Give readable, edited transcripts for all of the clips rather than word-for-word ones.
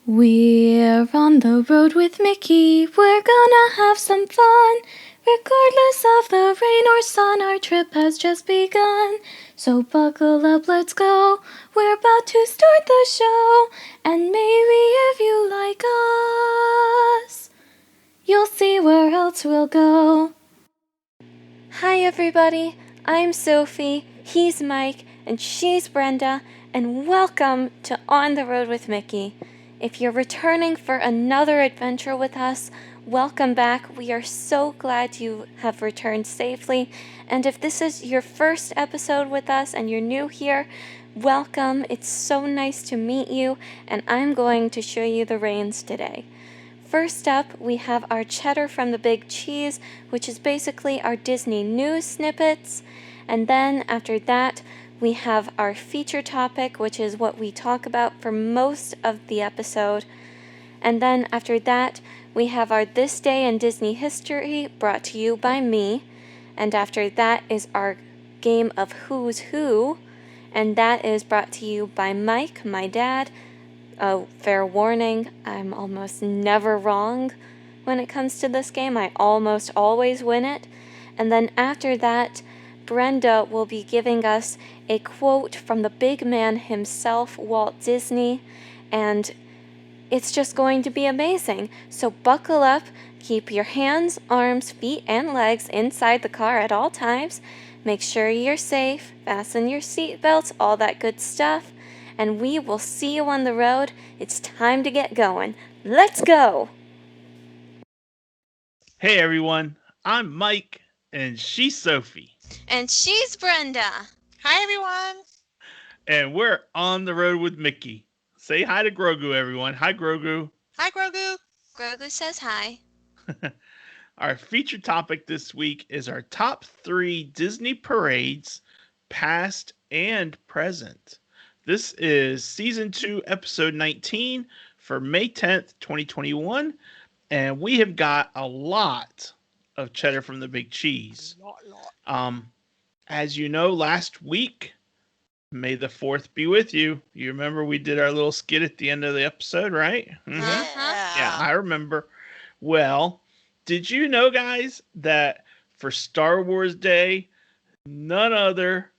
We're on the road with Mickey, we're gonna have some fun. Regardless of the rain or sun, our trip has just begun. So buckle up, let's go, we're about to start the show. And maybe if you like us, you'll see where else we'll go. Hi everybody, I'm Sophie, he's Mike, and she's Brenda, and welcome to On the Road with Mickey. If you're returning for another adventure with us, welcome back. We are so glad you have returned safely. And if this is your first episode with us and you're new here, welcome. It's so nice to meet you, and I'm going to show you the reins today. First up, we have our Cheddar from the Big Cheese, which is basically our Disney news snippets. And then after that, we have our feature topic, which is what we talk about for most of the episode. And then after that, we have our This Day in Disney History, brought to you by me. And after that is our game of Who's Who, and that is brought to you by Mike, my dad. Oh, fair warning, I'm almost never wrong when it comes to this game. I almost always win it. And then after that, Brenda will be giving us a quote from the big man himself, Walt Disney, and it's just going to be amazing. So buckle up, keep your hands, arms, feet, and legs inside the car at all times. Make sure you're safe, fasten your seatbelts, all that good stuff, and we will see you on the road. It's time to get going. Let's go! Hey everyone, I'm Mike, and she's Sophie, And she's Brenda. Hi, everyone. and we're on the road with Mickey. Say hi to Grogu, everyone. Hi, Grogu. Hi, Grogu. Grogu says hi. Our feature topic this week is our top 3 Disney parades, past and present. This is Season 2, Episode 19 for May 10th, 2021, and we have got a lot of Cheddar from the Big Cheese. As you know, last week, May the 4th be with you. You remember we did our little skit at the end of the episode, right? Mm-hmm. Yeah, I remember. Well, did you know, guys, that for Star Wars Day, none other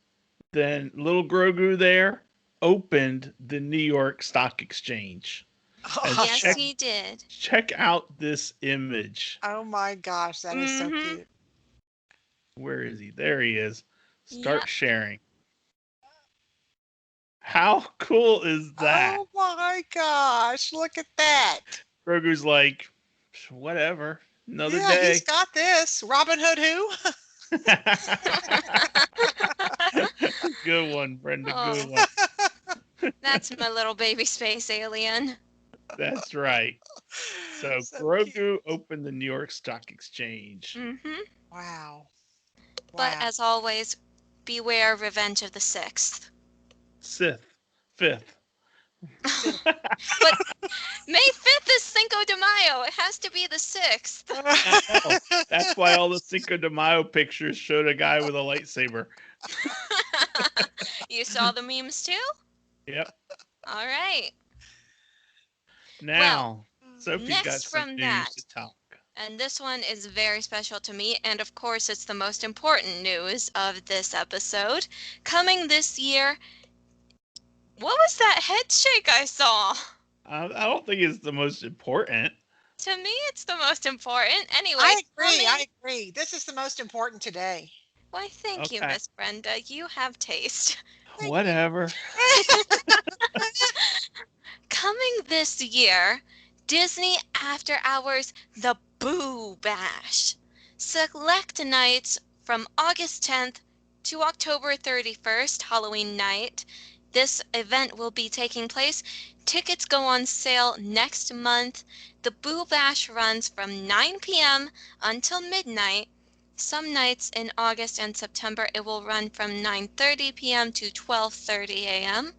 than little Grogu there opened the New York Stock Exchange? Yes, he did. Check out this image. Oh my gosh, that is so cute. Where is he? There he is. Start sharing. How cool is that? Oh my gosh, look at that. Grogu's like, whatever, another Yeah, day. he's got this. Robin Hood who? Good one, Brenda, good one. That's my little baby space alien. That's right. So Grogu cute. Opened the New York Stock Exchange. Wow. But as always, beware Revenge of the Sixth. Fifth. But May 5th is Cinco de Mayo. It has to be the 6th. That's why all the Cinco de Mayo pictures showed a guy with a lightsaber. You saw the memes too? Yep. All right. Now, Sophie's next got some from news that, to talk. And this one is very special to me, and of course it's the most important news of this episode. Coming this year, what was that head shake I saw? I don't think it's the most important. To me, it's the most important. Anyway, I agree. This is the most important today. Why, thank you, Miss Brenda. You have taste. Whatever. Coming this year, Disney After Hours The Boo Bash. Select nights from August 10th to October 31st, Halloween night. This event will be taking place. Tickets go on sale next month. The Boo Bash runs from 9 p.m. until midnight. Some nights in August and September it will run from 9:30 p.m. to 12:30 a.m.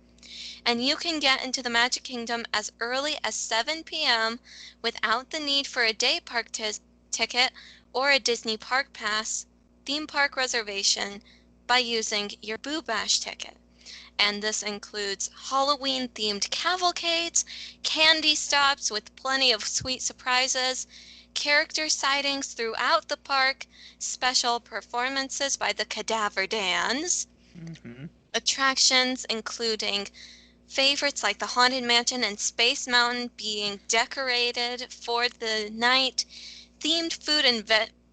And you can get into the Magic Kingdom as early as 7 p.m. without the need for a day park ticket or a Disney Park Pass theme park reservation by using your Boo Bash ticket. and this includes Halloween-themed cavalcades, candy stops with plenty of sweet surprises, character sightings throughout the park, special performances by the Cadaver Dans, Mm-hmm. attractions including favorites like the Haunted Mansion and Space Mountain being decorated for the night, themed food and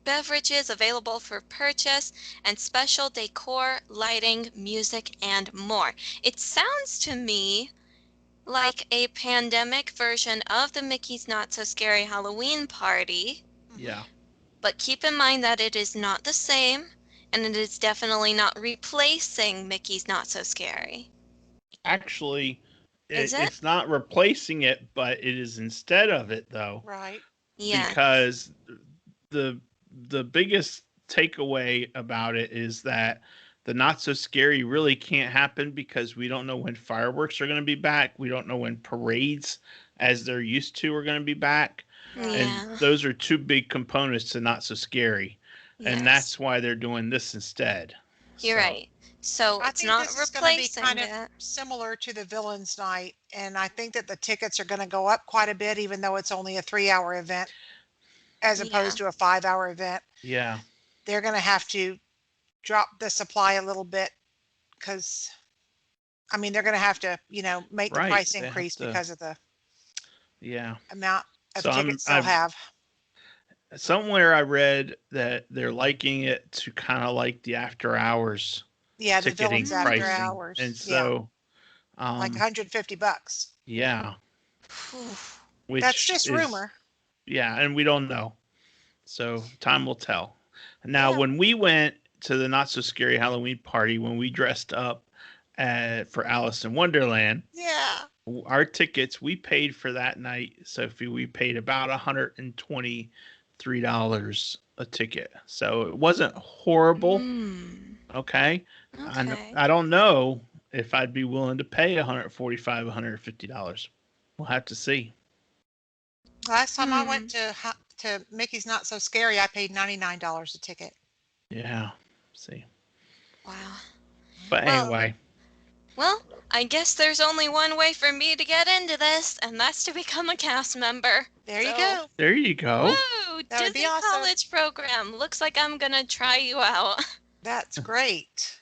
beverages available for purchase, and special decor, lighting, music, and more. It sounds to me like a pandemic version of the Mickey's Not So Scary Halloween Party, Yeah. but keep in mind that it is not the same, and it is definitely not replacing Mickey's Not So Scary. Actually, Is it? it's not replacing it, but it is instead of it, though, Right. Yeah. because the the biggest takeaway about it is that the not so scary really can't happen because we don't know when fireworks are going to be back. We don't know when parades, as they're used to, are going to be back. Right. And Yeah. those are two big components to not so scary. And Yes. that's why they're doing this instead. You're So, right. So I it's think not this is going to be replacing kind of it. similar to the Villains Night, and I think that the tickets are going to go up quite a bit, even though it's only a 3-hour event as Yeah. opposed to a 5-hour event. yeah. They're going to have to drop the supply a little bit because, I mean, they're going to have to, make the Right. price They have increase to. because of the Yeah. amount of So tickets they'll have. somewhere I read that they're liking it to kind of like the after hours Yeah, the ticketing Villains After pricing. Hours. And Yeah, so, like $150. yeah, Phew. That's which just is, rumor. yeah, and we don't know. So time will tell. Now, Yeah. when we went to the Not So Scary Halloween party, when we dressed up for Alice in Wonderland, Yeah. our tickets, we paid for that night, Sophie, we paid about $123 a ticket. So it wasn't horrible. Mm. Okay. Okay. I don't know if I'd be willing to pay $145, $150. We'll have to see. Last time I went Hmm. to Mickey's Not So Scary, I paid $99 a ticket. Yeah. See. Wow. But Well, anyway, I guess there's only one way for me to get into this, and that's to become a cast member. There you So, go. there you go. woo! That would be Disney awesome. College program. Looks like I'm gonna try you out. That's great.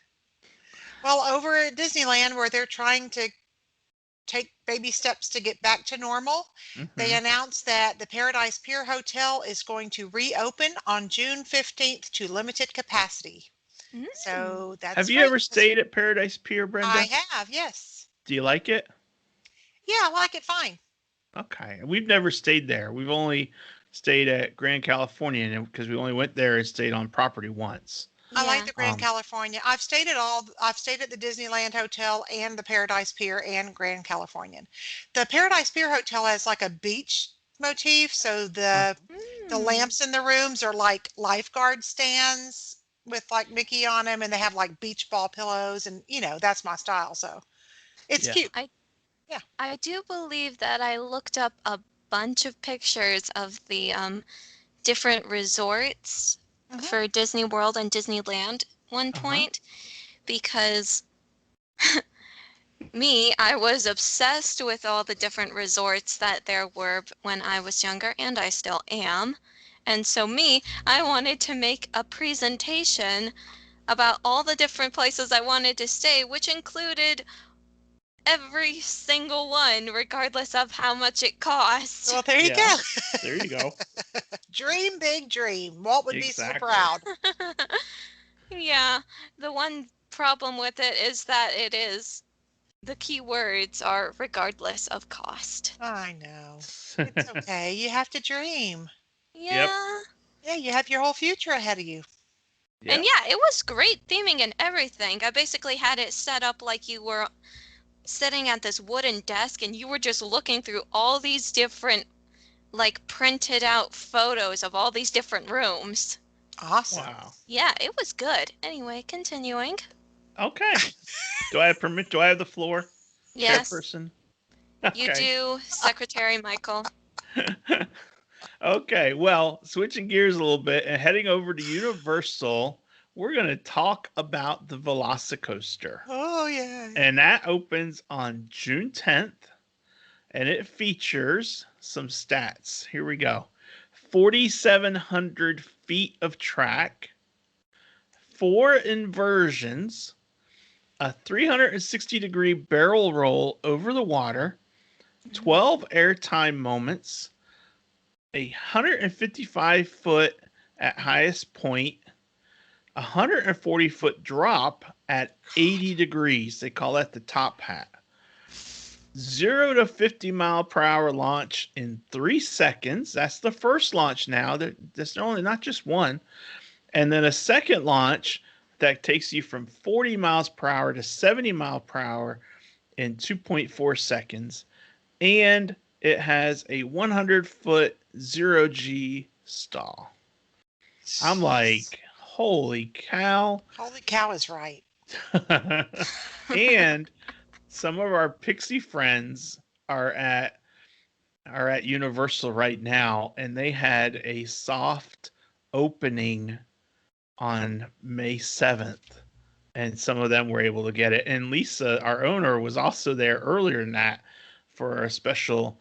Well, over at Disneyland, where they're trying to take baby steps to get back to normal, they Hmm. announced that the Paradise Pier Hotel is going to reopen on June 15th to limited capacity. Mm. So that's Have you great. ever stayed at Paradise Pier, I Brenda? have, yes. Do you like it? Yeah, I like it fine. Okay. We've never stayed there. We've only stayed at Grand California because we only went there and stayed on property once. I like Yeah. the Grand Um, California. I've stayed at the Disneyland Hotel and the Paradise Pier and Grand Californian. The Paradise Pier Hotel has like a beach motif, so uh, the Mm. lamps in the rooms are like lifeguard stands with like Mickey on them, and they have like beach ball pillows, and that's my style, so it's yeah. cute. I Yeah. I do believe that I looked up a bunch of pictures of the different resorts Hmm. for Disney World and Disneyland one Uh-huh. point because I was obsessed with all the different resorts that there were when I was younger, and I still am. And so I wanted to make a presentation about all the different places I wanted to stay, which included every single one, regardless of how much it cost. Well, there you Yeah. go. There you go. Dream big dream. Walt would be so Exactly. proud. Yeah, the one problem with it is that the key words are regardless of cost. I know. It's okay. You have to dream. Yep. Yeah. Yeah, you have your whole future ahead of you. And Yep. yeah, it was great theming and everything. I basically had it set up like you were sitting at this wooden desk and you were just looking through all these different, like, printed out photos of all these different rooms. Awesome. Wow. Yeah, it was good. Anyway, continuing. Okay. Do I have permit? Do I have the floor, Yes, chairperson? you Okay. do, Secretary Michael. Okay. Well, switching gears a little bit and heading over to Universal, we're going to talk about the Velocicoaster. Oh, yeah. And that opens on June 10th, and it features some stats. Here we go. 4,700 feet of track, 4 inversions, a 360-degree barrel roll over the water, 12 airtime moments, a 155-foot at highest point, 140-foot drop at 80 degrees. They call that the top hat. 0 to 50 mile per hour launch in 3 seconds. That's the first launch now. There's only not just one. And then a second launch that takes you from 40 miles per hour to 70 mile per hour in 2.4 seconds. And it has a 100-foot 0G stall. I'm like, holy cow. Holy cow is right. And some of our Pixie friends are at Universal right now, and they had a soft opening on May 7th, and some of them were able to get it. And Lisa, our owner, was also there earlier than that for a special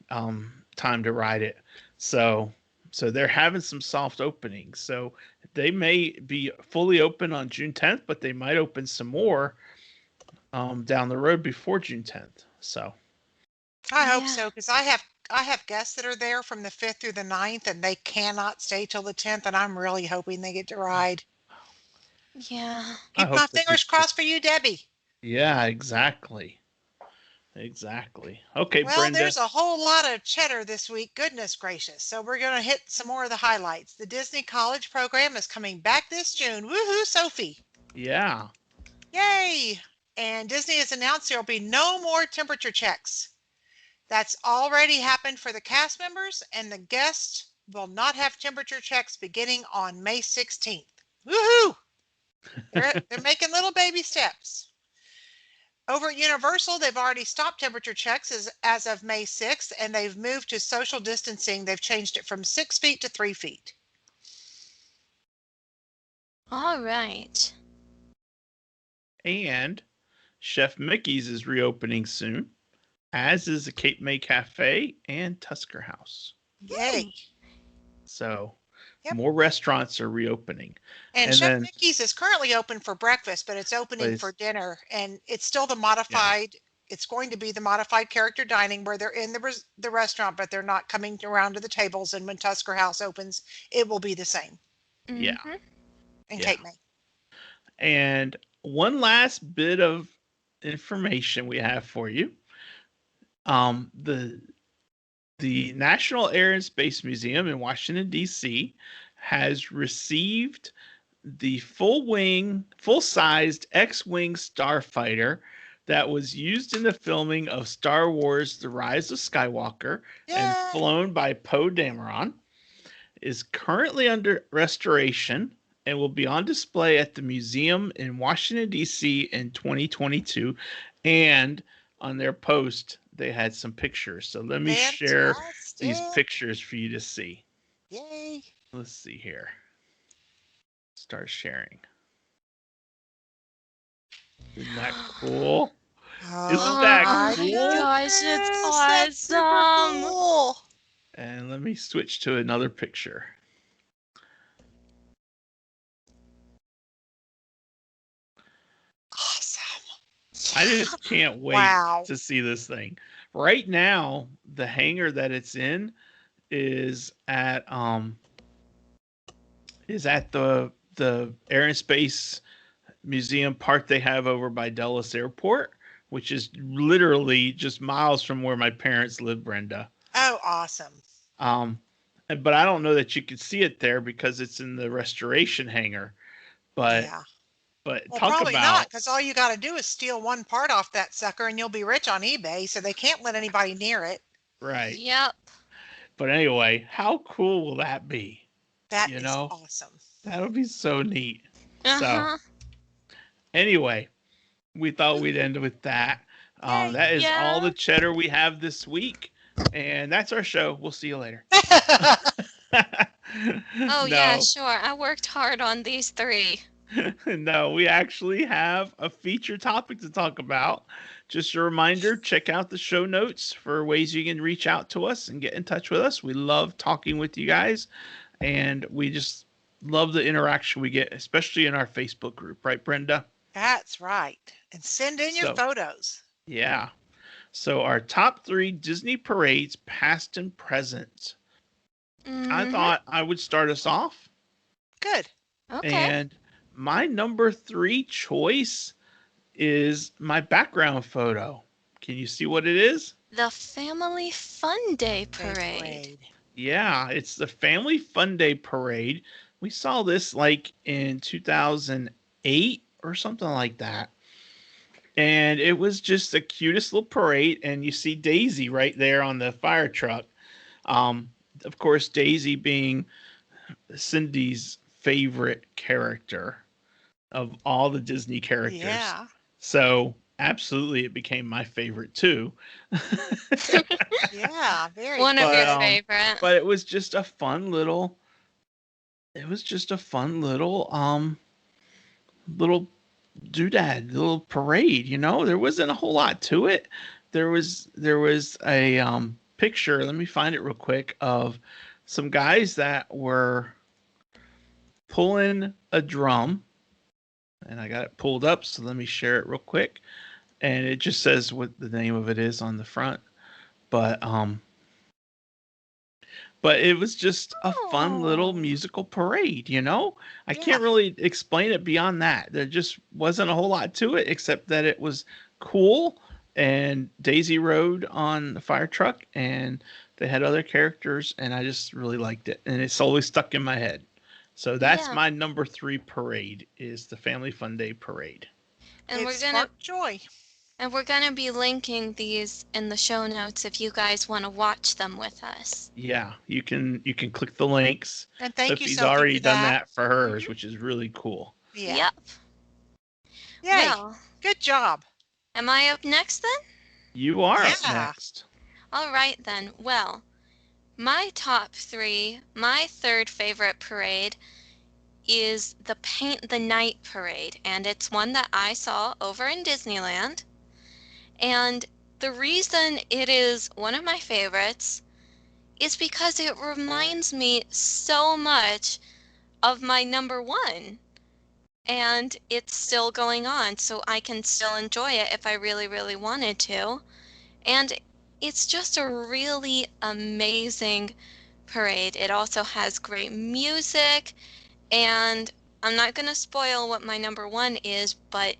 time to ride it. So they're having some soft openings. So they may be fully open on June 10th, but they might open some more down the road before June 10th. So I hope Yeah. so, because I have guests that are there from the 5th through the 9th, and they cannot stay till the 10th, and I'm really hoping they get to ride. Yeah. I Keep hope my they fingers do. crossed for you, Debbie. Yeah, exactly. Okay, Well, Brenda. there's a whole lot of cheddar this week. Goodness gracious. So we're going to hit some more of the highlights. The Disney College program is coming back this June. Woohoo, Sophie. Yeah. Yay. And Disney has announced there will be no more temperature checks. That's already happened for the cast members, and the guests will not have temperature checks beginning on May 16th. Woohoo! They're making little baby steps. Over at Universal, they've already stopped temperature checks as of May 6th, and they've moved to social distancing. They've changed it from 6 feet to 3 feet. All right. And Chef Mickey's is reopening soon, as is the Cape May Cafe and Tusker House. Yay. So Yep. more restaurants are reopening. And And Chef then- Mickey's is currently open for breakfast, but it's opening for dinner, and it's still the modified. It's going to be the modified character dining where they're in the restaurant, but they're not coming around to the tables. And when Tusker House opens, it will be the same. Yeah. Mhm. And Yeah. Cape May. And one last bit of information we have for you. The National Air and Space Museum in Washington, D.C. has received the full-sized X-Wing starfighter that was used in the filming of Star Wars The Rise of Skywalker and Yay! flown by Poe Dameron, is currently under restoration and will be on display at the museum in Washington, D.C. in 2022. And on their post, they had some pictures. So let me share these Fantastic. pictures for you to see. Yay. Let's see here. Start sharing. Isn't that cool? Isn't that my cool? Gosh, it's goodness, that's super awesome. cool. And let me switch to another picture. Awesome. I just can't wait Wow. to see this thing. Right now, the hangar that it's in is at the Air and Space Museum part they have over by Dulles Airport, which is literally just miles from where my parents live, Brenda. Oh, awesome. But I don't know that you could see it there because it's in the restoration hangar. But Yeah. But Well, talk probably about not, because all you got to do is steal one part off that sucker and you'll be rich on eBay, so they can't let anybody near it. right. Yep. But anyway, how cool will that be? That You is know? awesome. That would be so neat. Uh-huh. Anyway, we thought we'd end with that. Yay. That is all Yeah. the cheddar we have this week. And that's our show. We'll see you later. Oh, No. yeah, sure. I worked hard on these 3. No, we actually have a feature topic to talk about. Just a reminder, check out the show notes for ways you can reach out to us and get in touch with us. We love talking with you guys, and we just love the interaction we get, especially in our Facebook group, right, Brenda? That's right. And send in your So, photos. yeah. So, our top three Disney parades, past and present. I Mm-hmm. thought I would start us off, Good. Okay. and my number three choice is my background photo. Can you see what it is? The Family Fun Day Day Parade. parade. Yeah, it's the Family Fun Day Parade. We saw this like in 2008 or something like that. And it was just the cutest little parade. And you see Daisy right there on the fire truck. Um, of course, Daisy being Cindy's favorite character of all the Disney characters. Yeah. So, absolutely, it became my favorite too. Yeah. Very One of but your good. um, favorite. but it was just a fun little. It was just a fun little doodad, little parade. There wasn't a whole lot to it. There was a picture. Let me find it real quick of some guys that were pulling a drum, and I got it pulled up. So let me share it real quick, and it just says what the name of it is on the front. But but it was just a fun little Oh. musical parade. I Yeah. can't really explain it beyond that. There just wasn't a whole lot to it except that it was cool, and Daisy rode on the fire truck, and they had other characters, and I just really liked it, and it's always stuck in my head. So that's Yeah. my number three parade, is the Family Fun Day Parade. And It we're gonna sparked joy. and we're gonna be linking these in the show notes if you guys want to watch them with us. Yeah, you can click the links. And thank you, Sophie's Sophie, already for done that. that for Hmm. hers, which is really cool. Yeah. Yep. Yay. Well, Good job. am I up next then? You are up Yeah. next. All right then. Well, my top three, my third favorite parade is the Paint the Night Parade, and it's one that I saw over in Disneyland. And the reason it is one of my favorites is because it reminds me so much of my number one. And it's still going on, so I can still enjoy it if I really, really wanted to. And it's just a really amazing parade. It also has great music, and I'm not going to spoil what my number one is, but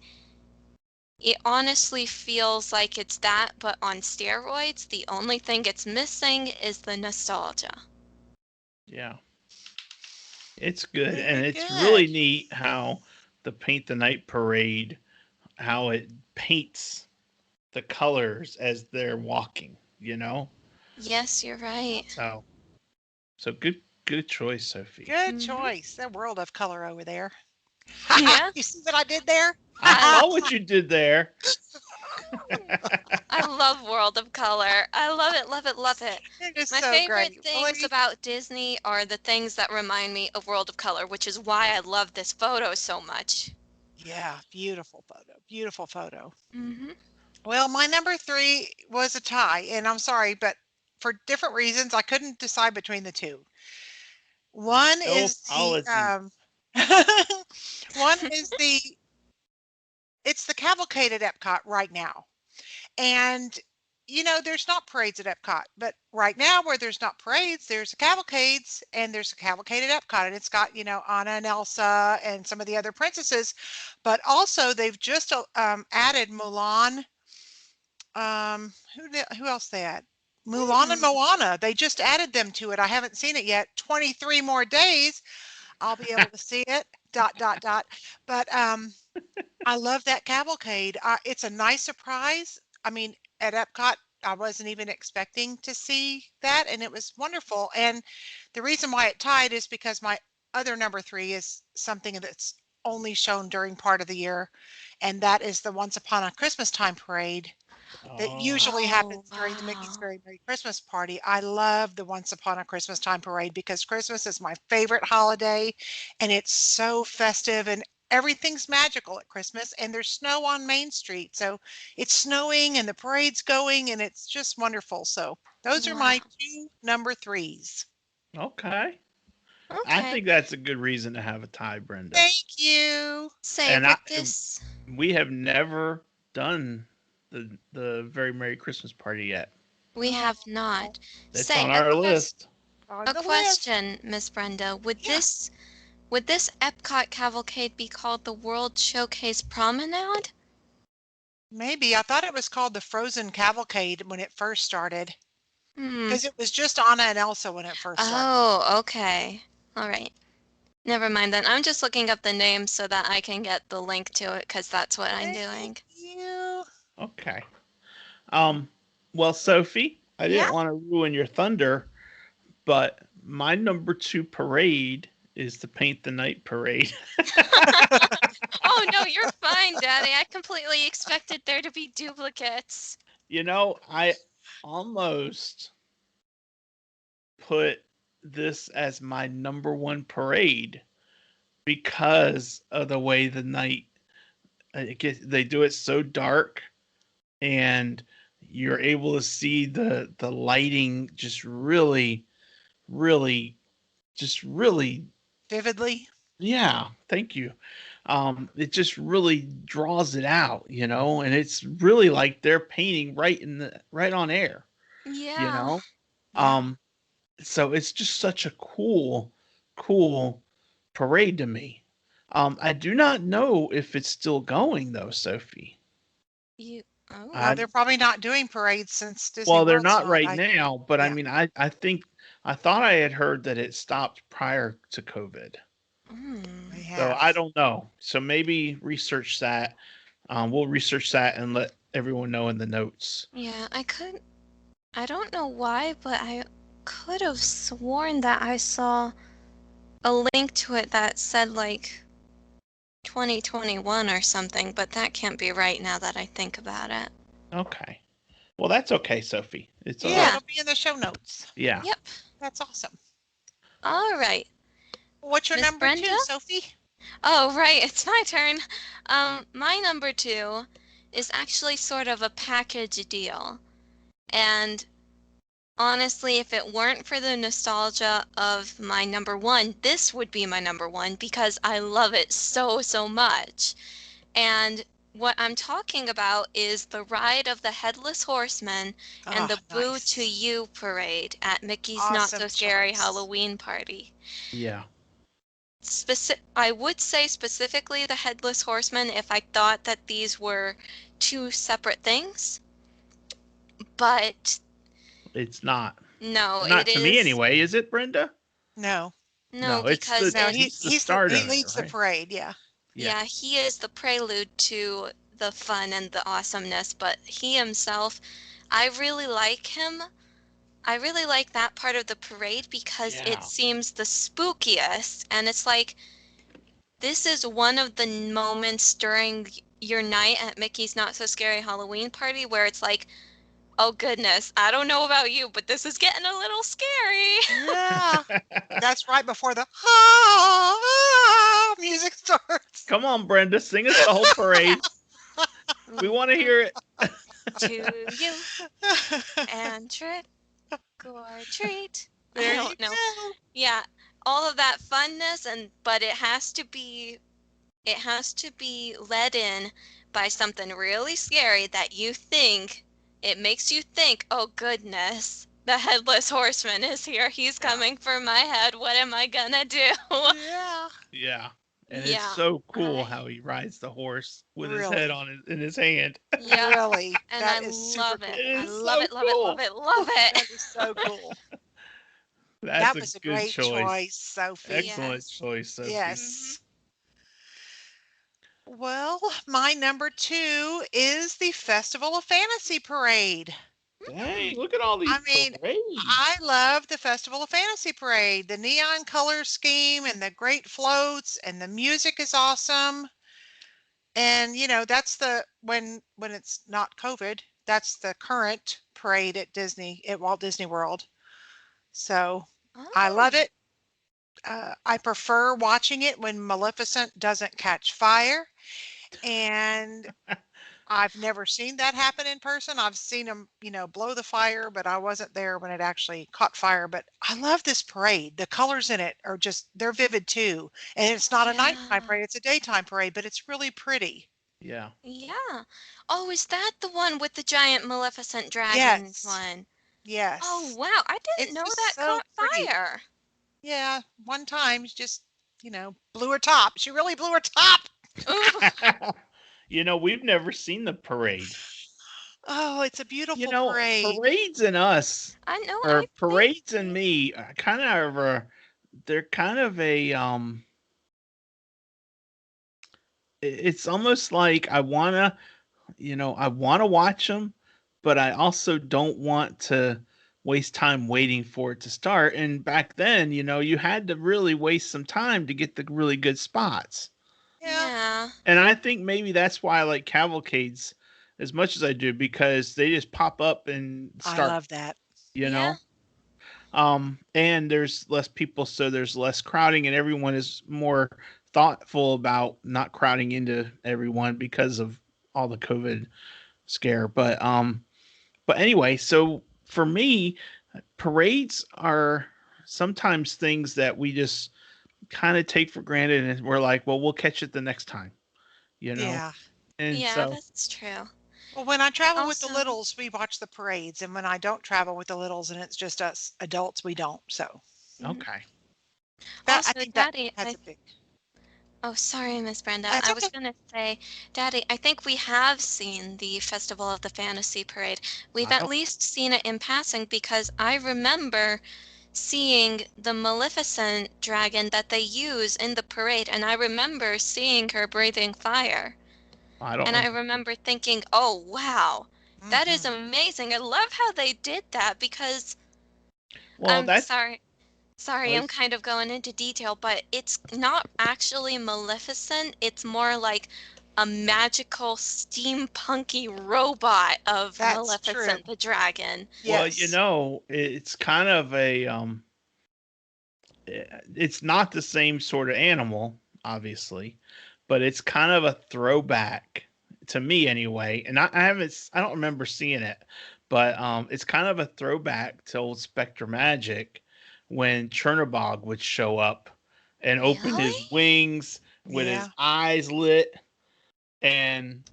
it honestly feels like it's that, but on steroids. The only thing it's missing is the nostalgia. Yeah, it's good, and Very it's really good. neat how the Paint the Night Parade, how it paints the colors as they're walking. Yes, you're right. So, so good choice, Sophie. Good Hmm. choice. The world of color over there. Yeah, You see what I did there? I I, saw what you did there. I love World of Color. I love it, love it, love it. It is My so favorite great. things Really? about Disney are the things that remind me of World of Color, which is why I love this photo so much. Yeah, beautiful photo. Beautiful photo. Hmm. Well, my number three was a tie, and I'm sorry, but for different reasons, I couldn't decide between the two. One No is the apology. one is the it's the cavalcade at Epcot right now. And there's not parades at Epcot, but right now where there's not parades, there's cavalcades, and there's a cavalcade at Epcot, and it's got Anna and Elsa and some of the other princesses, but also they've just added Mulan. Who else they add? Mulan and Hmm. Moana. They just added them to it. I haven't seen it yet. 23 more days, I'll be able to see it. Dot dot dot. But I love that cavalcade. It's a nice surprise. I mean, at Epcot, I wasn't even expecting to see that, and it was wonderful. And the reason why it tied is because my other number three is something that's only shown during part of the year, and that is the Once Upon a Christmas Time parade that Oh, usually Oh, happens during the Mickey's wow. Very Merry Christmas Party. I love the Once Upon a Christmas Time parade because Christmas is my favorite holiday, and it's so festive, and everything's magical at Christmas, and there's snow on Main Street. So it's snowing and the parade's going, and it's just wonderful. So those are my Wow. two number threes. Okay. I Okay. think that's a good reason to have a tie, Brenda. Thank you. Say And with this, we have never done the very Merry Christmas party yet. we Oh, have not. It's Say on a our list. on a the list. question, Miss Brenda. Yeah, Would this Epcot cavalcade be called the World Showcase Promenade? maybe. I thought it was called the Frozen Cavalcade when it first started Hmm. because it was just Anna and Elsa when it first started. Oh, okay. All right. Never mind then. I'm just looking up the name so that I can get the link to it because that's what I'm doing. Thank you. Okay. Um. Well, Sophie, I Yeah? didn't want to ruin your thunder, but my number two parade is the Paint the Night parade. Oh, no, you're fine, Daddy. I completely expected there to be duplicates. I almost put this as my number one parade because of the way the night they do it so dark, and you're able to see the lighting just really just really Vividly. yeah, thank you. It just really draws it out, and it's really like they're painting right on air, you Yeah. know. Yeah. Um, so it's just such a cool parade to me. I do not know if it's still going though, Sophie. You. Well, Oh. I they're probably not doing parades since Disney Well, they're World's not not. right now, but I Yeah. mean, I think I thought I had heard that it stopped prior to COVID. They Mm. So I have. don't know. So maybe research that. We'll research that and let everyone know in the notes. Yeah, I don't know why, but I could have sworn that I saw a link to it that said like 2021 or something, but that can't be right now that I think about it. Okay. Well, that's okay, Sophie. It's all Yeah, right. Yeah. it'll be in the show notes. Yeah. Yep. That's awesome. All right. What's your Miss number Brenda? two, Sophie? Oh, right, it's my turn. My number two is actually sort of a package deal. And honestly, if it weren't for the nostalgia of my number one, this would be my number one because I love it so much. And what I'm talking about is the Ride of the Headless Horseman and Oh, the Boo to nice. You parade at Mickey's Not So Awesome Scary choice. Halloween Party. Yeah. I would say specifically the Headless Horseman if I thought that these were two separate things, but It's not. no, it Not to me is. anyway, is it, Brenda? No, No, No, it's because the no, he he's the it's, star he donor, leads the right? parade. Yeah. Yeah. yeah, he is the prelude to the fun and the awesomeness, but he himself, I really like him. I really like that part of the parade because it Yeah. seems the spookiest, and it's like this is one of the moments during your night at Mickey's Not So Scary Halloween Party where it's like, oh goodness, I don't know about you, but this is getting a little scary. Yeah. That's right before the ah, music starts. Come on, Brenda, sing us the whole parade. We want to hear it. To you and trick or treat. I There you don't know. go. Yeah, all of that funness but it has to be led in by something really scary that you think it makes you think, oh goodness, the headless horseman is here. He's Yeah. coming for my head. What am I gonna do? Yeah. Yeah. And it's Yeah. so cool I how he rides the horse with his head Really. on in his hand. yeah. Really. And I That is super love it. cool. It I is love so it, love it, love cool. it, love it. That is so cool. That's That a was a good great choice, choice. Sophie. Excellent Yes. choice, Sophie. Hmm. Yes. Well, my number two is the Festival of Fantasy Parade. Dang, look at all these I mean, I parades. love the Festival of Fantasy Parade, the neon color scheme and the great floats and the music is awesome. And that's the when it's not COVID, that's the current parade at Walt Disney World. So I love Oh. it. I prefer watching it when Maleficent doesn't catch fire, and I've never seen that happen in person. I've seen them, blow the fire, but I wasn't there when it actually caught fire. But I love this parade. The colors in it are they're vivid too. And it's not a nighttime Yeah. parade, it's a daytime parade, but it's really pretty. Yeah. Yeah. Oh, is that the one with the giant Maleficent dragon Yes. one? Oh, Yes. wow. I didn't It's know just that so caught pretty. fire. Yeah. One time she just, blew her top. She really blew her top. Ooh. We've never seen the parade. Oh, it's a beautiful parade. Parades and us, I know, or I've been. parades and me, kind of they're kind of it's almost like I want to watch them, but I also don't want to waste time waiting for it to start. And back then, you had to really waste some time to get the really good spots. Yeah. Yeah. And I think maybe that's why I like cavalcades as much as I do, because they just pop up and I start, love that. you Yeah. know. And there's less people, so there's less crowding, and everyone is more thoughtful about not crowding into everyone because of all the COVID scare. But anyway, so for me, parades are sometimes things that we just kind of take for granted, and we're like, well, we'll catch it the next time, you know. Yeah. And Yeah, so, that's true. Well, when I I travel with the also, littles, we watch the parades, and when I don't travel with the littles and it's just us adults, we don't. So mhm. okay, I Also, think that Daddy, has a big. oh, sorry, Miss Brenda. That's I was okay. gonna say, Daddy, I think we have seen the Festival of the Fantasy Parade. We've at oh, least seen it in passing because I remember seeing the Maleficent dragon that they use in the parade, and I remember seeing her breathing fire. I don't And I remember. remember thinking, oh, wow, that is Hmm. amazing. I love how they did that because Well, I'm that's sorry. Sorry, I'm was kind of going into detail, but it's not actually Maleficent. It's more like a magical steampunky robot of That's true. Maleficent the dragon. well, Yes. it's kind of it's not the same sort of animal, obviously, but it's kind of a throwback to me anyway. And I don't remember seeing it, but it's kind of a throwback to old Spectre Magic when Chernobog would show up and open Really? his wings with his Yeah. eyes lit. And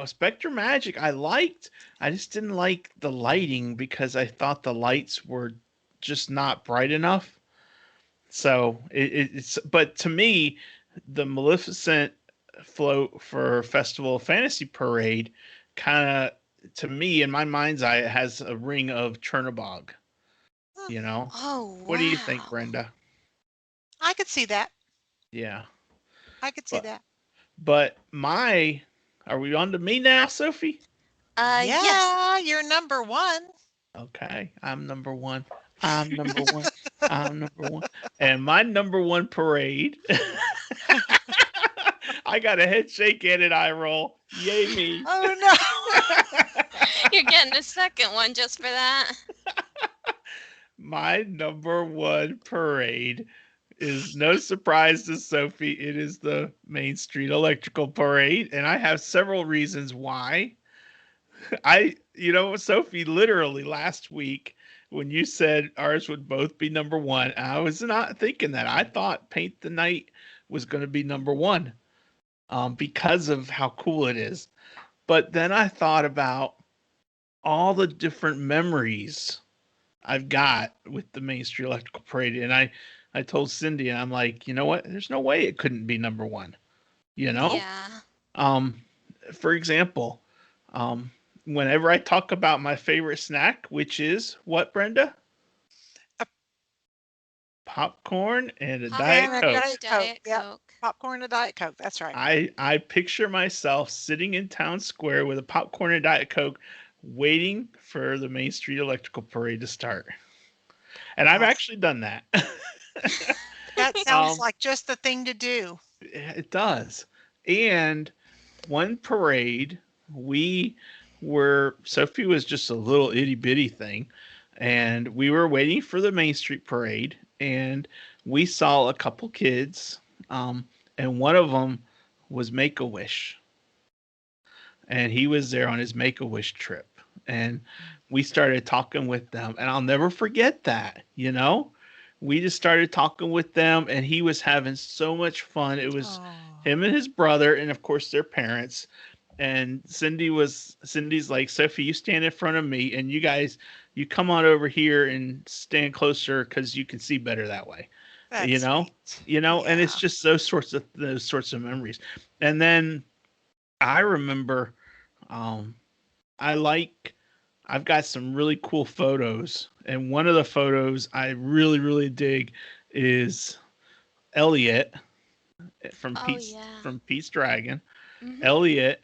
Spectre Magic I liked. I just didn't like the lighting because I thought the lights were just not bright enough. So it's, but to me, the Maleficent float for Festival of Fantasy Parade kind of, to me, in my mind's eye, it has a ring of Chernobog. Hmm. You know, Oh, what do you think, wow. Brenda? I could see that. Yeah, I could see but that. are we on to me now, Sophie? Yes. Yeah, you're number one. Okay, I'm number one. I'm number one. I'm number one. And my number one parade. I got a head shake and an eye roll. Yay me. Oh no. You're getting a second one just for that. My number one parade is no surprise to Sophie. It is the Main Street Electrical Parade, and I have several reasons why. Sophie, literally last week when you said ours would both be number one, I was not thinking that. I thought Paint the Night was going to be number one, because of how cool it is. But then I thought about all the different memories I've got with the Main Street Electrical Parade, and I told Cindy, and I'm like, you know what? There's no way it couldn't be number one. You know, Yeah. um, for example, um, whenever I talk about my favorite snack, which is what, Brenda? A Popcorn and a Diet and a Popcorn and Coke. a Diet Coke. Diet Yep. Coke. Popcorn and Diet Coke. That's right. I picture myself sitting in town square with a popcorn and Diet Coke, waiting for the Main Street Electrical Parade to start. And I've Awesome. actually done that. That sounds um, like just the thing to do. it does. And one parade, we Sophie was just a little itty bitty thing, and we were waiting for the Main Street Parade, and we saw a couple kids, and one of them was Make-A-Wish, and he was there on his Make-A-Wish trip, and we started talking with them, and I'll never forget that. We just started talking with them, and he was having so much fun. It was Oh, him and his brother, and of course their parents. And Cindy's like, Sophie, you stand in front of me, and you come on over here and stand closer because you can see better that way. you that's know sweet. and it's Yeah. just those sorts of memories. And then I remember, um I like I've got some really cool photos, and one of the photos I really really dig is Elliot from Oh Pete's yeah. from Pete's Dragon. Mhm. Elliot,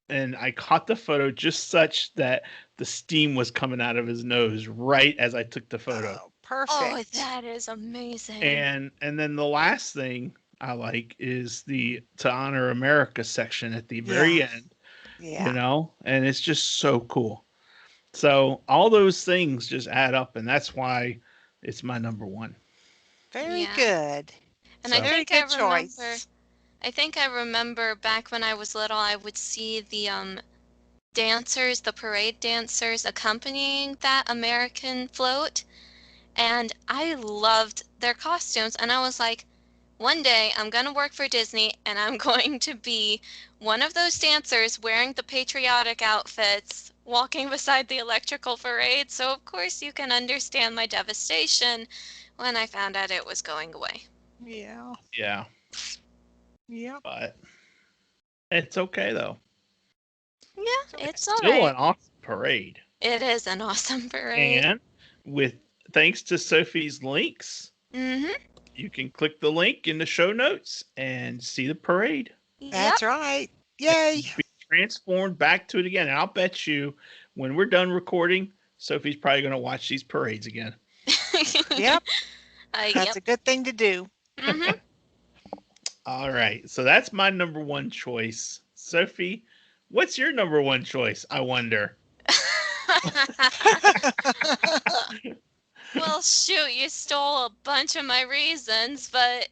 and I caught the photo just such that the steam was coming out of his nose right as I took the photo. Oh, Oh, perfect. that is amazing. And then the last thing I like is the To Honor America section at the very Yeah. end, Yeah. and it's just so cool. So all those things just add up, and that's why it's my number one. Very Yeah. good. And I So Very think I good remember choice. I think I remember back when I was little, I would see the dancers, the parade dancers accompanying that American float, and I loved their costumes, and I was like, one day I'm going to work for Disney and I'm going to be one of those dancers wearing the patriotic outfits walking beside the electrical parade. So of course you can understand my devastation when I found out it was going away. Yeah. yeah, Yep. but it's okay though. Yeah, It's okay. it's all Still right. an awesome parade. It is an awesome parade. And with thanks to Sophie's links, Mhm. you can click the link in the show notes and see the parade Yep. That's right. Yay. and be transformed back to it again. And I'll bet you when we're done recording, Sophie's probably going to watch these parades again. Yep. That's Yep. a good thing to do. Mhm. All right. So that's my number one choice. Sophie, what's your number one choice? I wonder. Well, shoot, you stole a bunch of my reasons, but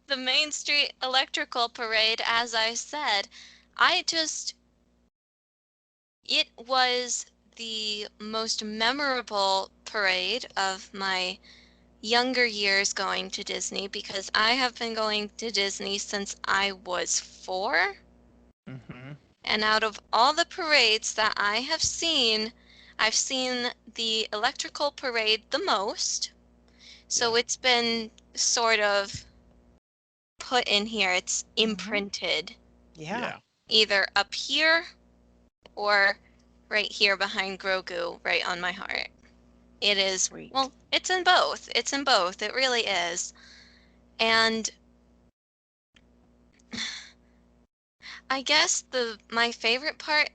the Main Street Electrical Parade, as I said, I just, it was the most memorable parade of my younger years going to Disney because I have been going to Disney since I was 4. Hmm. And out of all the parades that I have seen, I've seen the electrical parade the most. So Yeah. it's been sort of put in here, it's Hmm. imprinted Yeah. Yeah. either up here or right here behind Grogu, right on my heart. It is, Sweet. well, it's in both. It's in both. It really is. And I guess my favorite part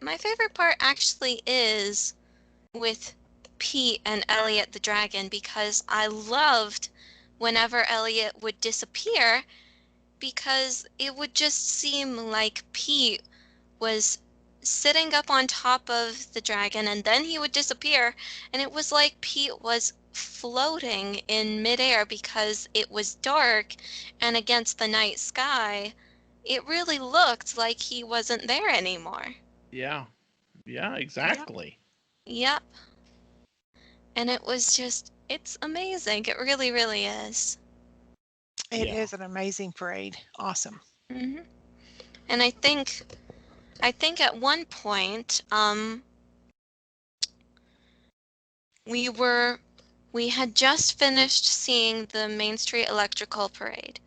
actually is with Pete and Elliot the dragon because I loved whenever Elliot would disappear because it would just seem like Pete was sitting up on top of the dragon and then he would disappear and it was like Pete was floating in midair because it was dark and against the night sky it really looked like he wasn't there anymore. Yeah. Yeah. Yep. Exactly. Yep. And it was just, it's amazing. It really, really is. It Yeah. is an amazing parade. Awesome. Hmm. And I think at one point, we were, we had just finished seeing the Main Street Electrical Parade,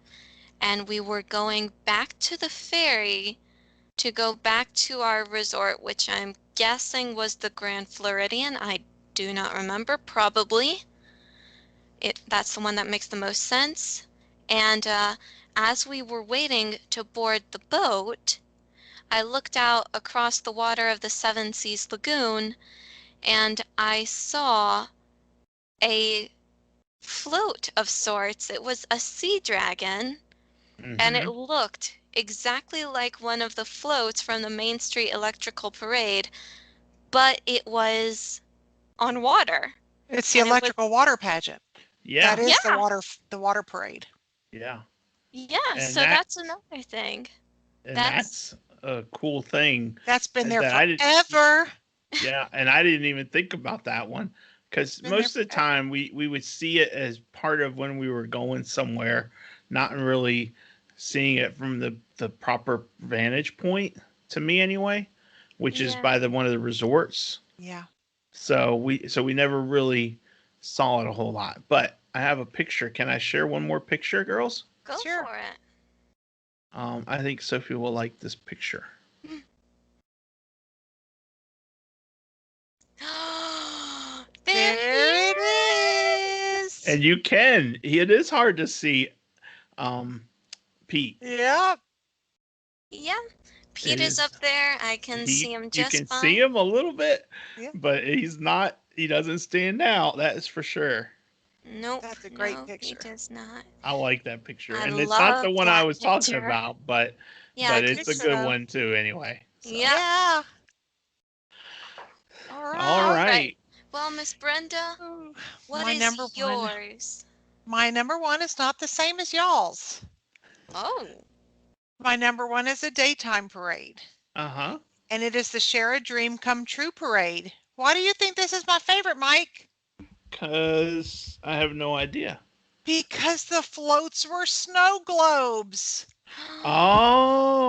and we were going back to the ferry to go back to our resort, which I'm guessing was the Grand Floridian. I do not remember. Probably. That's the one that makes the most sense. And as we were waiting to board the boat, I looked out across the water of the Seven Seas Lagoon and I saw a float of sorts. It was a sea dragon and it Hmm. looked exactly like one of the floats from the Main Street Electrical Parade, but it was on water. It's the And it was, electrical water pageant. Yeah. That is Yeah. the water parade. Yeah. Yeah, And so that's another thing. that's a cool thing That's been there that I did. forever. Yeah, and I didn't even think about that one because Been there most of the forever. time we would see it as part of when we were going somewhere, not really seeing it from the proper vantage point to me anyway, which is Yeah. by the one of the resorts. Yeah. So we never really saw it a whole lot. But I have a picture. Can I share one more picture, girls? Go Sure. for it. I think Sophie will like this picture. There There it he is. is. And you can. It is hard to see um Pete. Yeah. Yeah, It Pete is is up there. I can see him you just can see fine. him a little bit, Yeah. but he doesn't stand out, that is for sure. Nope, That's a great no, he picture. does not. I like that picture. I And it's not the love one I that was talking picture. about, but Yeah, I can it's a see. good though. one too anyway. So Yeah. Yeah. All all All right. right. right. Well, Miss Brenda, Ooh, what My number is one. yours? My number one is not the same as y'all's. Oh, My number one is a daytime parade, Uh-huh. and it is the Share a Dream Come True parade. Why do you think this is my favorite, Mike? Cuz I have no idea. Because the floats were snow globes.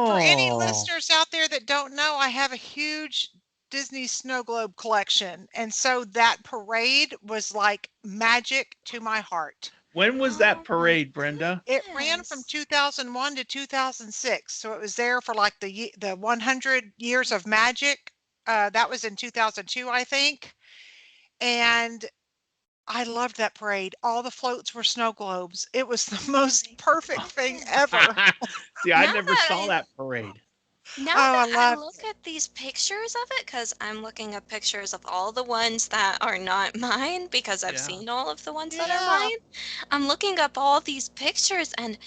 For any Oh. listeners out there that don't know, I have a huge Disney snow globe collection. And so that parade was like magic to my heart. When was that oh my parade, Brenda? It ran from goodness. 2001 to 2006. So it was there for like the 100 years of magic. That was in 2002, I think. And I loved that parade. All the floats were snow globes. It was the Oh most my perfect thing goodness. ever. See, I Now never that saw I that parade. Now Oh, I that I loved look it. at these pictures of it, because I'm looking at pictures of all the ones that are not mine, because I've Yeah. seen all of the ones that are Yeah. mine. I'm looking up all these pictures, and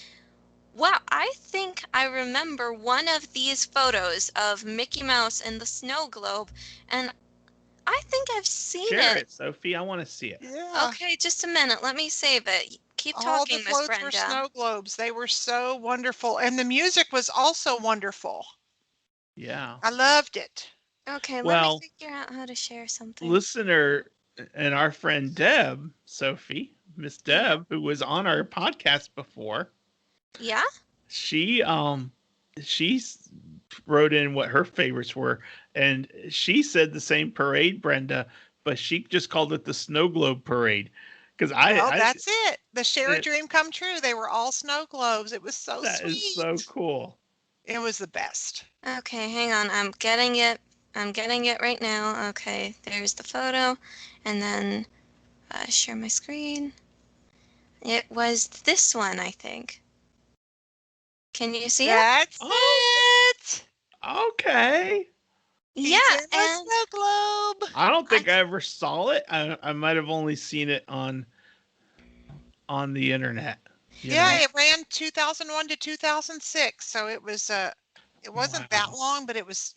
wow, I think I remember one of these photos of Mickey Mouse in the snow globe, and I think I've seen Share it. it, Sophie. I want to see it. Yeah. Okay, just a minute. Let me save it. Keep All the talking, Miss floats were Brenda. snow globes. They were so wonderful. And the music was also wonderful. Yeah. I loved it. Okay, let me Well, figure out how to share something. listener and our friend Deb, Sophie, Miss Yeah? Deb, who was on our podcast before, Yeah? she she wrote in what her favorites were, and she said the same parade, Brenda, but she just called it the Snow Globe Parade because Well, I that's it. The Share a it, Dream Come True. They were all snow globes. It was so that is so sweet. cool. It was the best. Okay, hang on. I'm getting it. I'm getting it right now. Okay, there's the photo. And then share my screen. It was this one, I think. Can you see it? That's Oh, it. okay. Yeah, He's in the and snow globe. I don't I think I ever saw it. I might have only seen it on the internet. You Yeah, know. it ran 2001 to 2006. So it wasn't that Wow. long, but it was,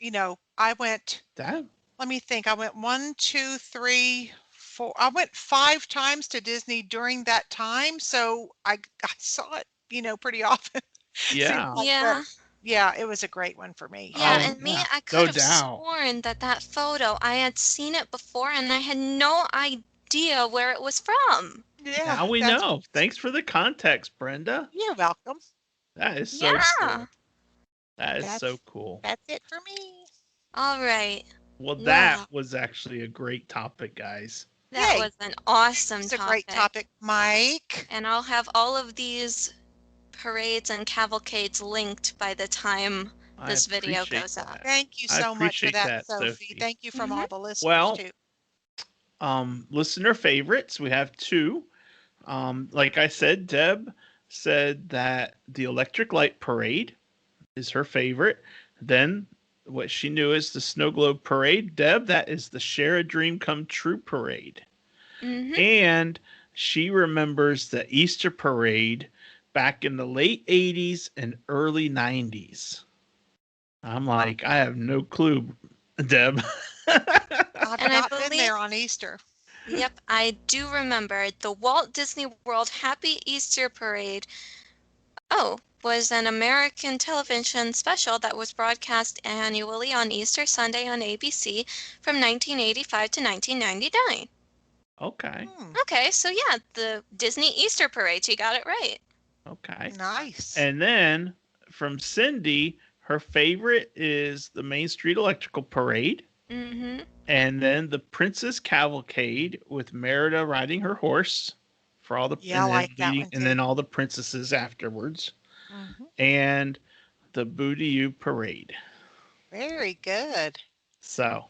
I went, That let me think. I went one, two, three, four. I went 5 times to Disney during that time. So I saw it, pretty often. Seems yeah. like, but yeah, yeah, it was a great one for me. yeah, Oh and me, yeah. I No could have doubt. sworn that that photo, I had seen it before and I had no idea where it was from. Yeah, Now we know. Thanks for the context, Brenda. you're welcome. That is so Yeah. cool. That is That's so cool. that's it for me. All right. Well, that Well, was actually a great topic, guys. that Yay. was an awesome It's a great topic. topic, Mike. And I'll have all of these parades and cavalcades linked by the time I this video appreciate goes up. that. Thank you I so much for appreciate that, that, Sophie. Sophie. Thank you from Hmm. all the listeners Well, too. listener favorites, we have two. Like I said, Deb said that the Electric Light Parade is her favorite. Then what she knew is the Snow Globe Parade. Deb, that is the Share a Dream Come True Parade. Hmm. And she remembers the Easter Parade back in the late 80s and early 90s. I'm like, I have no clue, Deb. I've And I not been believe there on Easter. Yep, I do remember. The Walt Disney World Happy Easter Parade, was an American television special that was broadcast annually on Easter Sunday on ABC from 1985 to 1999. Okay. Okay, so yeah, the Disney Easter Parade, you got it right. Okay. Nice. And then from Cindy, her favorite is the Main Street Electrical Parade. Mm-hmm. And then the Princess Cavalcade with Merida riding her horse for all the Yeah, I like that one and too. then all the princesses afterwards. Mhm. And the Boo-to-You Parade. Very good. So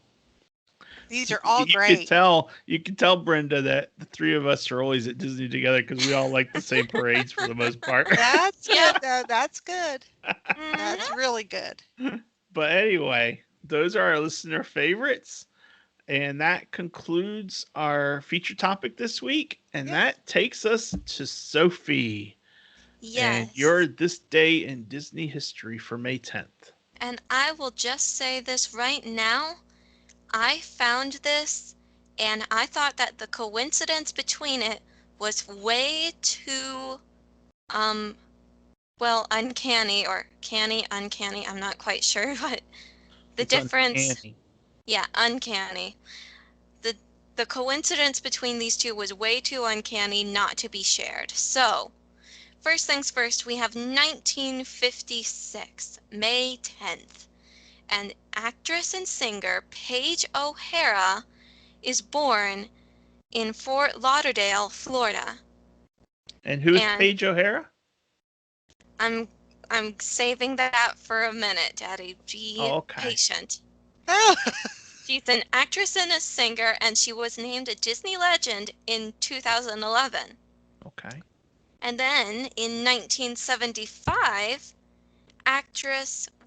These are all great. you could tell Brenda that the three of us are always at Disney together because we all like the same parades for the most part. That's Yep. good though. That's good. That's Mm-hmm. really good. But anyway, those are our listener favorites. And that concludes our feature topic this week. And Yeah. that takes us to Sophie. And Yes. your This Day in Disney History for May 10th. And I will just say this right now. I found this and I thought that the coincidence between it was way too, uncanny or uncanny. I'm not quite sure what the It's difference. uncanny. Yeah, uncanny. The the coincidence between these two was way too uncanny not to be shared. So, first things first, we have 1956, May 10th, and actress and singer Paige O'Hara is born in Fort Lauderdale, Florida. And who is And Paige O'Hara? I'm saving that for a minute, Daddy. Be Oh, okay. patient. Oh, She's an actress and a singer, and she was named a Disney legend in 2011. Okay. And then in 1975,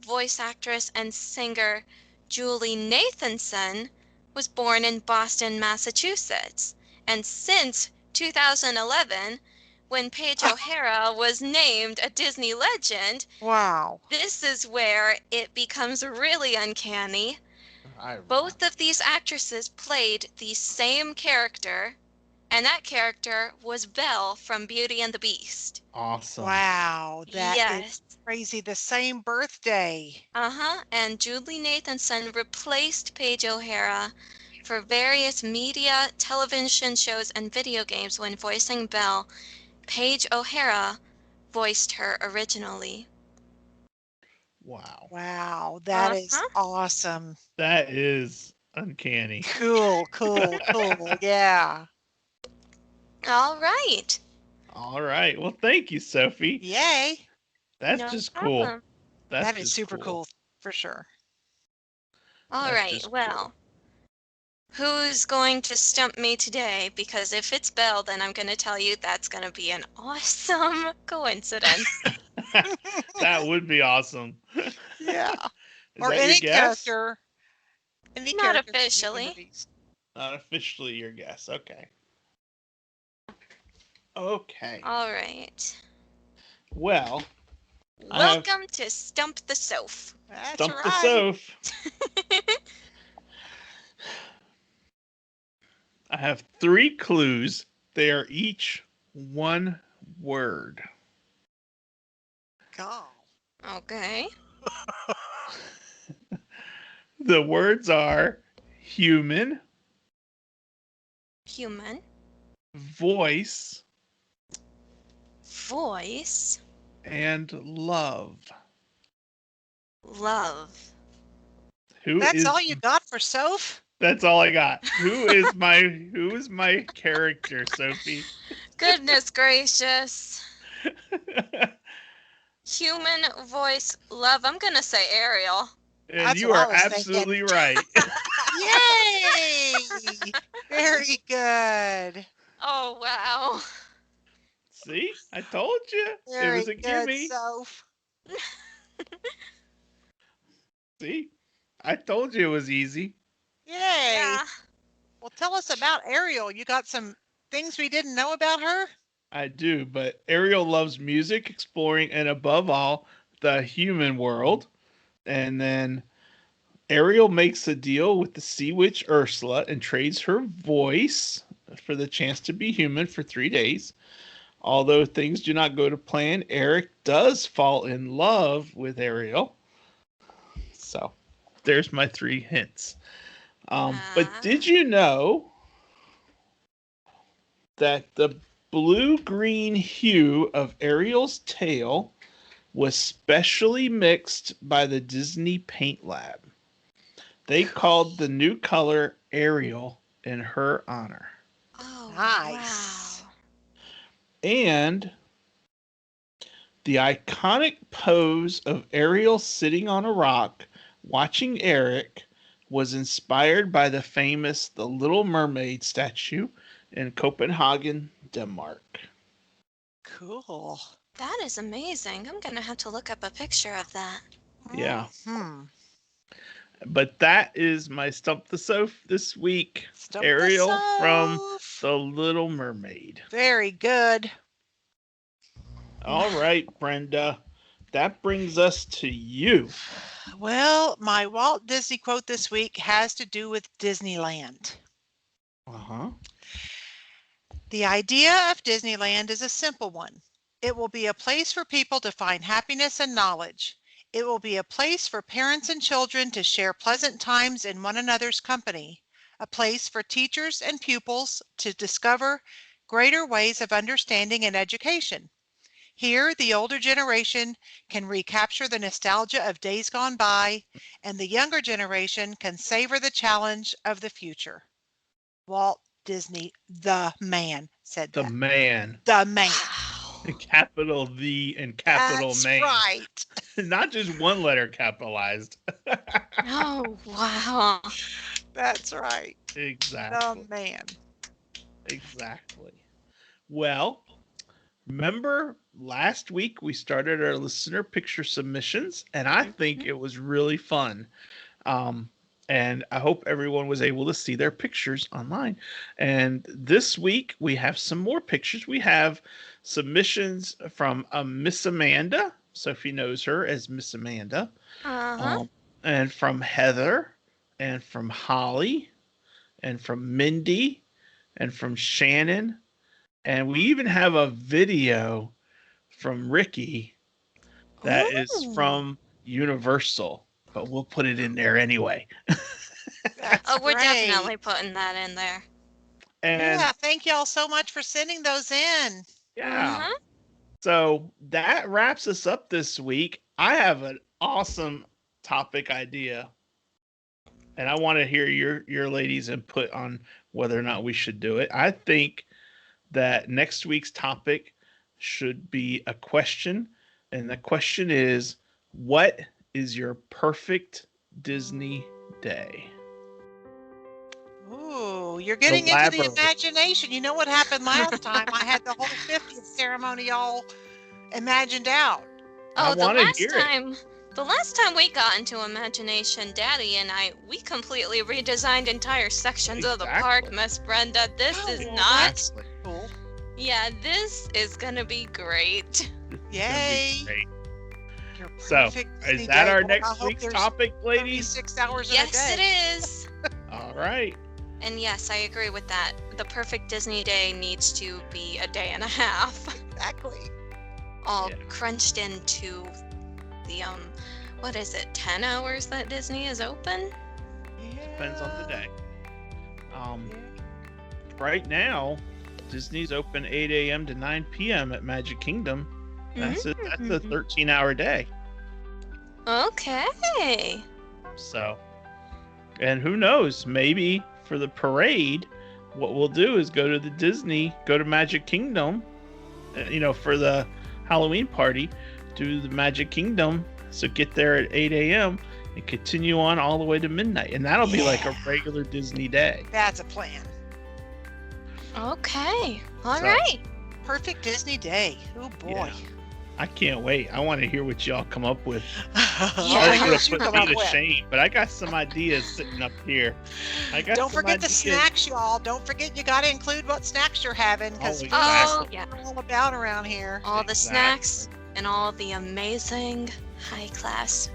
voice actress, and singer Julie Nathanson was born in Boston, Massachusetts. And since 2011, when Paige O'Hara was named a Disney legend, wow. this is where it becomes really uncanny. Both of these actresses played the same character, and that character was Belle from Beauty and the Beast. Awesome. Wow. That is Yes. crazy. The same birthday. Uh-huh. And Julie Nathanson replaced Paige O'Hara for various media, television shows, and video games when voicing Belle. Paige O'Hara voiced her originally. Wow. Wow. That is Uh-huh. awesome. That is uncanny. Cool, cool, cool. Yeah. All right. All right. Well, thank you, Sophie. Yay. That's No just cool. problem. That's That is just super cool for sure. All That's right. just Well, who's going to stump me today? Because if it's Belle, then I'm going to tell you that's going to be an awesome coincidence. cool. That would be awesome. Yeah. Is Or that your any guess? character. Any Not character from Beauty and the officially. Beast. Not officially your guess. Okay. Okay. All right. Well, Welcome to Stump the Soph. That's Stump the right. Soph. I have 3 clues. They are each one word. God. Okay. The words are human, Human. voice, Voice. and love. Love. That's all you got for Soph? That's all I got. Who is my character, Sophie? Goodness gracious. Human, voice, love. I'm going to say Ariel. And That's you what I are was thinking. absolutely right. Yay! Very good. Oh, wow. See? I told you. Very It was a good, gimme. Soph. See? I told you it was easy. Yay. Yeah. Well, tell us about Ariel. You got some things we didn't know about her? I do, but Ariel loves music, exploring, and above all, the human world. And then Ariel makes a deal with the sea witch Ursula and trades her voice for the chance to be human for 3 days. Although things do not go to plan, Eric does fall in love with Ariel. So there's my 3 hints. But did you know that the blue-green hue of Ariel's tail was specially mixed by the Disney Paint Lab? They called the new color Ariel in her honor. Oh, Nice. wow. And the iconic pose of Ariel sitting on a rock watching Eric was inspired by the famous The Little Mermaid statue in Copenhagen, Denmark. Cool. That is amazing. I'm going to have to look up a picture of that. Yeah. Hmm. But that is my Stump the Soph this week. Stump the Ariel from Soph. The Little Mermaid. Very good. All right, Brenda. That brings us to you. Well, my Walt Disney quote this week has to do with Disneyland. Uh-huh. The idea of Disneyland is a simple one. It will be a place for people to find happiness and knowledge. It will be a place for parents and children to share pleasant times in one another's company. A place for teachers and pupils to discover greater ways of understanding and education. Here, the older generation can recapture the nostalgia of days gone by, and the younger generation can savor the challenge of the future. Walt Disney, the man, said The that. man. The man. Wow. Capital The and capital That's man. right. Not just one letter capitalized. Oh, wow. That's right. Exactly. The man. Exactly. Well, remember last week we started our listener picture submissions, and I think it was really fun. And I hope everyone was able to see their pictures online. And this week we have some more pictures. We have submissions from Miss Amanda. Sophie knows her as Miss Amanda. Uh-huh. And from Heather, and from Holly, and from Mindy, and from Shannon. And we even have a video from Ricky that is Ooh. from Universal, but we'll put it in there anyway. That's Oh, we're great. definitely putting that in there. And Yeah, thank y'all so much for sending those in. yeah. Mhm. So that wraps us up this week. I have an awesome topic idea, and I want to hear your ladies' input on whether or not we should do it. I think that next week's topic should be a question, and the question is, what is your perfect Disney day? Ooh, you're getting into the Elaborate. imagination. You know what happened last time? I had the whole 50th ceremony all imagined out. I Oh, wanna hear it. the last time we got into imagination, Daddy and we completely redesigned entire sections of the park, Exactly. Miss Brenda. This Oh, is well, not. that's cool. Yeah, this is gonna be great. It's gonna be Yay. great. Your So, perfect is Disney that day. our Boy, I next hope week's there's topic, ladies? 36 hours in a Yes, it day. is. All right. And yes, I agree with that. The perfect Disney day needs to be a day and a half, Exactly. all Yeah. crunched into the what is it, 10 hours that Disney is open? Depends on the day. Yeah. Right now, Disney's open 8 a.m. to 9 p.m. at Magic Kingdom. That's a 13-hour day. Okay. So, and who knows? Maybe for the parade, what we'll do is go to Magic Kingdom, for the Halloween party, do the Magic Kingdom. So get there at 8 a.m. and continue on all the way to midnight. And that'll be like a regular Disney day. That's a plan. Okay. All So- right. Perfect Disney day. Oh boy. I can't wait. I want to hear what y'all come up with. Yeah. Sorry What to did you put come me up to with? shame, but I got some ideas sitting up here. Don't forget the snacks, y'all. Don't forget you got to include what snacks you're having because Oh, we Oh, Exactly. yeah. know all about around here. All the Exactly. snacks and all the amazing high class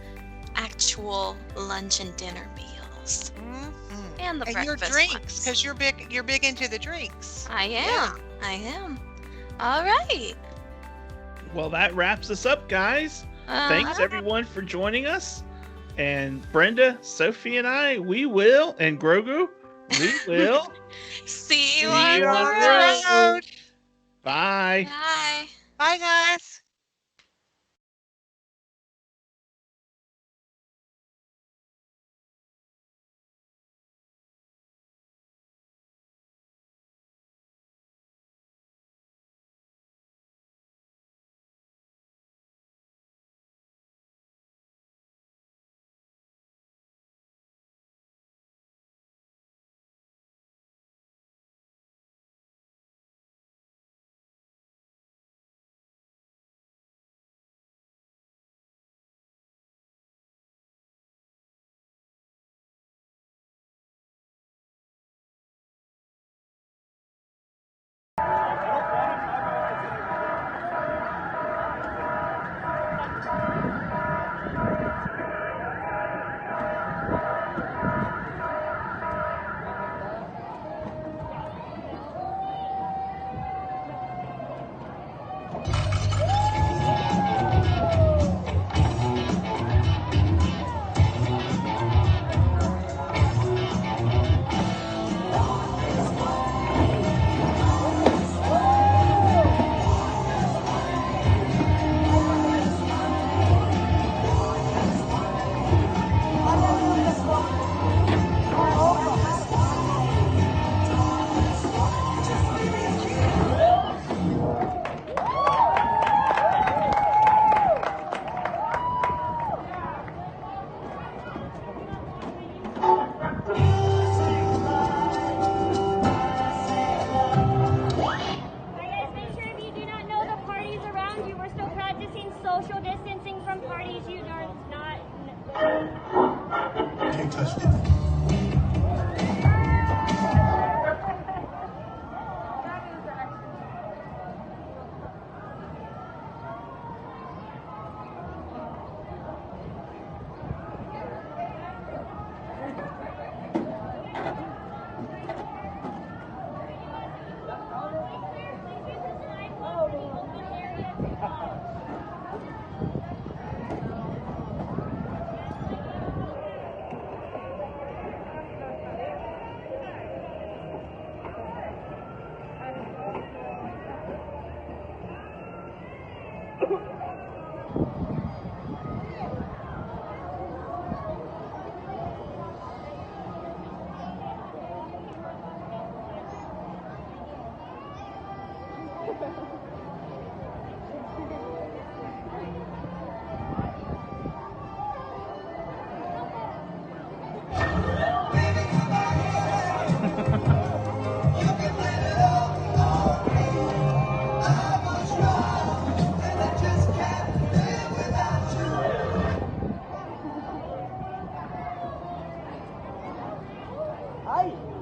actual lunch and dinner meals. Mhm. And the And your breakfast drinks, ones. because you're big into the drinks. I am. Yeah. I am. All right. Well, that wraps us up, guys. Thanks everyone for joining us. And Brenda, Sophie, and I, and Grogu, we will See you See on you the on road. the road. Bye. Bye. Bye, guys. Social distancing from parties you are not. Can't touch it. Hi.